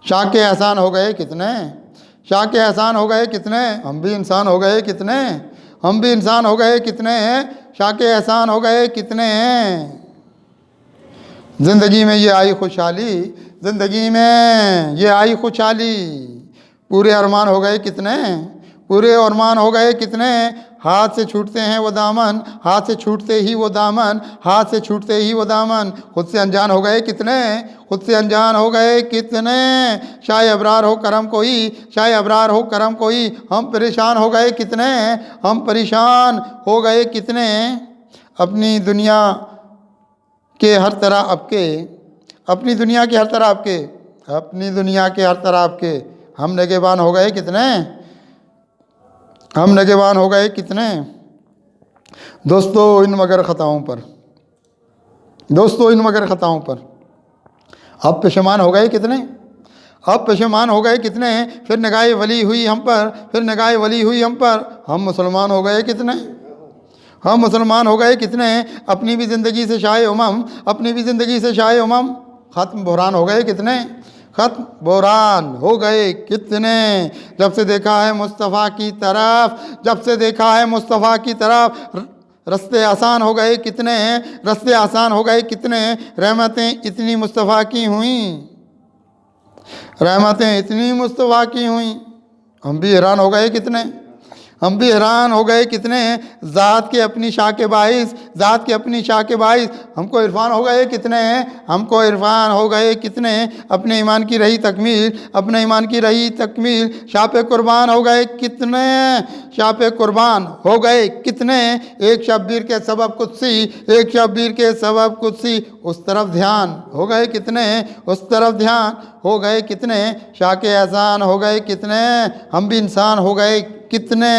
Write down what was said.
शाह के एहसान हो गए कितने, शाह के एहसान हो गए कितने, हम भी इंसान हो गए कितने, हम भी इंसान हो गए कितने हैं, शाह के एहसान हो गए कितने हैं। ज़िंदगी में ये आई खुशहाली, ज़िंदगी में ये आई खुशहाली, पूरे अरमान हो गए कितने, पूरे अरमान हो गए कितने, हाथ से छूटते हैं वो दामन, हाथ से छूटते ही वो दामन, हाथ से छूटते ही वो दामन, खुद से अनजान हो गए कितने, खुद से अनजान हो गए कितने। शाय अबरार हो करम कोई, शाय अबरार हो करम कोई, हम परेशान हो गए कितने, हम परेशान हो गए कितने। अपनी दुनिया के हर तरह आपके, अपनी दुनिया के हर तरह आपके, अपनी दुनिया के हर तरह आपके, हम नगेबान हो गए कितने, हम नगेबान हो गए कितने। दोस्तों इन मगर ख़ताओं पर, दोस्तों इन मगर ख़ताओं पर अब पेशेमान हो गए कितने, अब पेशेमान हो गए कितने। फिर निगाह वली हुई हम पर, फिर निगाह वली हुई हम पर, हम मुसलमान हो गए कितने, हम मुसलमान हो गए कितने। अपनी भी ज़िंदगी से शाये उमम, अपनी भी ज़िंदगी से शाये उमम, ख़त्म बहरान हो गए कितने, ख़त्म बहरान हो गए कितने। जब से देखा है मुस्तफ़ा की तरफ, जब से देखा है मुस्तफ़ा की तरफ, रास्ते आसान हो गए कितने, रास्ते आसान हो गए कितने। रहमतें इतनी मुस्तफ़ा की हुई, रहमतें इतनी मुस्तफ़ा की हुई, हम भी हैरान हो गए कितने, हम भी हैरान हो गए कितने। ज़ात के अपनी शाह के बाइस, ज़ात के अपनी शाह के बाइस, हमको इरफान हो गए कितने, हमको इरफान हो गए कितने। अपने ईमान की रही तकमील, अपने ईमान की रही तकमील, शाह पे कुर्बान हो गए कितने, शाह पे कुर्बान हो गए कितने। एक शब्बीर के सबब कुदसी, एक शब्बीर के सबब कुदसी, उस तरफ ध्यान हो गए कितने, उस तरफ ध्यान हो गए कितने। शाह के एहसान हो गए कितने, हम भी इंसान हो गए कितने।